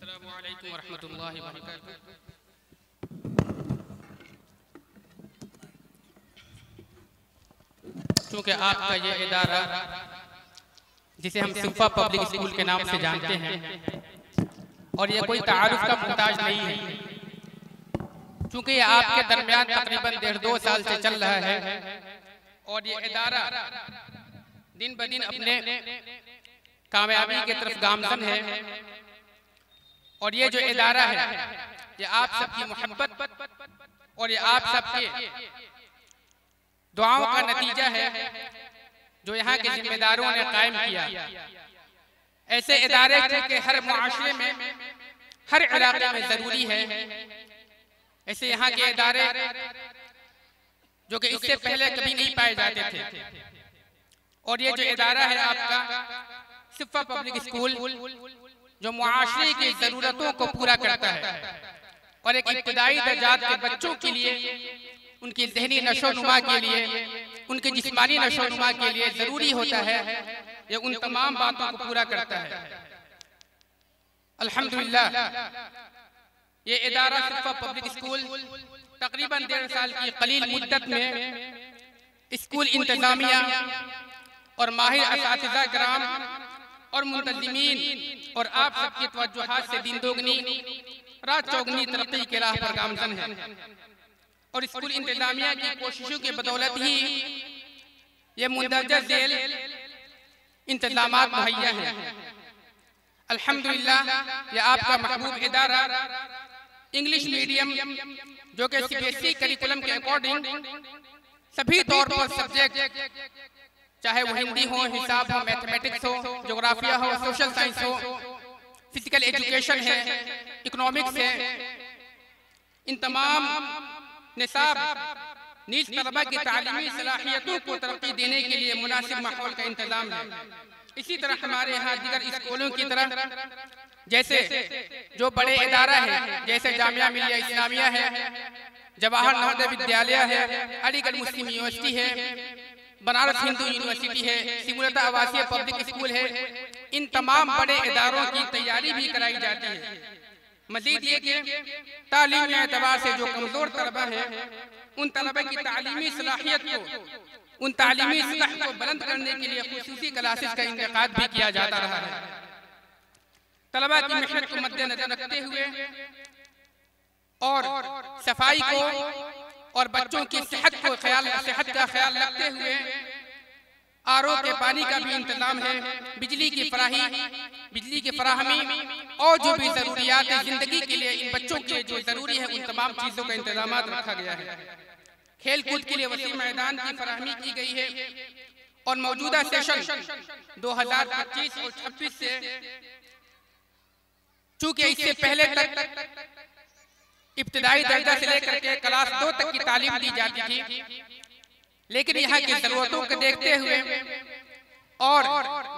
अस्सलामु अलैकुम वरहमतुल्लाहि वबरकातुहू। चूँकि आपका ये इदारा जिसे हम सिफा पब्लिक स्कूल के नाम से जानते हैं और ये कोई तारुफ का मुहताज नहीं है, चूँकि ये आपके दरमियान तकरीबन 1.5-2 साल से चल रहा है और ये इदारा दिन ब दिन अपने कामयाबी की तरफ गामजन है। और ये जो इदारा है ये आप सबकी मोहब्बत और ये आप सबके दुआओं का नतीजा है जो यहाँ के जिम्मेदारों ने कायम किया। ऐसे इदारे के हर मुआशरे में, हर इलाके में जरूरी है। ऐसे यहाँ के इदारे जो कि इससे पहले कभी नहीं पाए जाते थे। और ये जो इदारा है आपका सिफा पब्लिक स्कूल जो मुआशरे की जरूरतों को पूरा करता है और एक इब्तिदाई दर्जात के बच्चों के लिए, उनकी ज़हनी नशोनुमा के लिए, उनकी जिस्मानी नशोनुमा के लिए जरूरी होता है, ये उन तमाम बातों को पूरा करता है। अल्हम्दुलिल्लाह ये इदारा सिफा पब्लिक स्कूल तकरीबन 1.5 साल की कलील मुद्दत में स्कूल इंतजामिया और माहिर असातिज़ा किराम और मुंतज़िमीन और आप सबकी तवज्जुहात से दिन दोगुनी रात चौगुनी तरक्की के राह पर गामजन है। और स्कूल इंतजामिया की कोशिशों की बदौलत ही ये मुंदरजा झेल इंतजामात मुहैया हैं। अल्हम्दुलिल्लाह ये आपका महबूब इदारा इंग्लिश मीडियम जो कि सीबीएसई करिकुलम के अकॉर्डिंग सभी तौर पर सब्जेक्ट, चाहे वो हिंदी हो, हिसाब हो, मैथमेटिक्स हो, ज्योग्राफिया हो, सोशल साइंस हो, फिजिकल एजुकेशन है, इकोनॉमिक्स है, इन तमाम निसाब नीज तलबा की तालीमी सलाहियतों को तरक्की देने के लिए मुनासिब माहौल का इंतजाम है। इसी तरह हमारे यहाँ दीगर स्कूलों की तरह जैसे जो बड़े इदारा है, जैसे जामिया मिलिया इस्लामिया है, जवाहर नवोदय विद्यालय है, अलीगढ़ मुस्लिम यूनिवर्सिटी है, बनारस हिंदू यूनिवर्सिटी है, सिमुलता आवासीय पब्लिक स्कूल है, इन तमाम बड़े इदारों की तैयारी भी कराई जाती है। मजीद ये कि तालीम के एतबार से जो कमजोर तलबा है उन तलबा की तालीमी सलाहियत को, उन तालीमी सतह को बुलंद करने के लिए खुसूसी क्लासेस का इनेकाद भी किया जाता रहा है। तलबा की मेहनत को मद्देनजर रखते हुए और सफाई को और बच्चों की सेहत का ख्याल रखते हुए आरओ के पानी का भी इंतजाम है, बिजली की फराहमी और जो भी जरूरियात जिंदगी के लिए इन बच्चों के जो जरूरी है उन तमाम चीजों का इंतजाम रखा गया है। खेल कूद के लिए वसी मैदान की फराहमी की गई है और मौजूदा सेशन 2025 और 26 से, चूंकि इससे पहले तक इब्तिदाई दर्जा से लेकर के क्लास 2 तक की तालीम दी जाती थी, लेकिन यहाँ की जरूरतों को देखते हुए और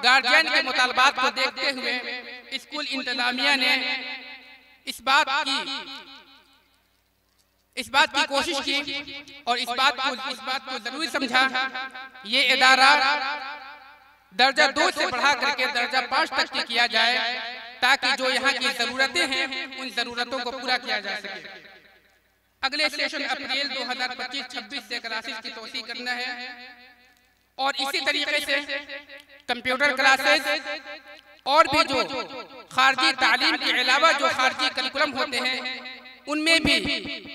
गार्जियन के मुतालबात को देखते हुए स्कूल इंतजामिया ने इस बात की कोशिश की और इस बात को जरूरी समझा ये इदारा दर्जा 2 से बढ़ा करके दर्जा 5 तक किया जाए ताकि जो यहाँ की जरूरतें हैं उन जरूरतों को पूरा किया जा सके। अगले सेशन अप्रैल 2025-26 से क्लासेस की तोसी करना है और इसी तरीके से कंप्यूटर क्लासेस और भी जो खारजी तालीम के अलावा जो खारजी करिकुलम होते हैं उनमें भी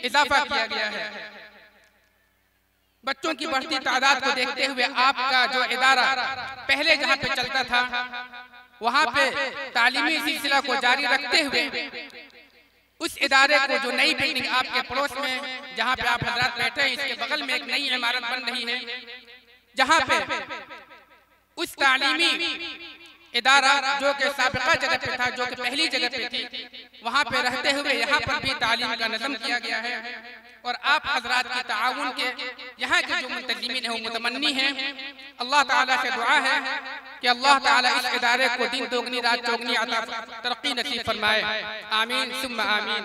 इजाफा किया गया है। बच्चों की बढ़ती तादाद को देखते हुए आपका जो इदारा पहले जहाँ पे चलता था वहाँ पे तालीमी सिलसिला को जारी रखते हुए उस इदारे को जो नई बिल्डिंग आपके पड़ोस में जहाँ पे आप हजरात बैठे हैं इसके बगल में एक नई इमारत बन रही है, जहाँ पे उस तालीमी इदारा जो कि साबिका जगह पे था, जो कि पहली जगह पे थी, वहाँ पे रहते हुए यहाँ पर भी तालीम का नज़म किया गया है। और आप हजरात की ताउन के यहाँ के जो मुंतज़िमीन है वो मुतमन्नी हैं। अल्लाह ताला से दुआ है कि अल्लाह ताला इस इदारे को दिन दोगुनी रात चौगुनी अता तरक्की नसीब फरमाए। आमीन सुम्मा आमीन।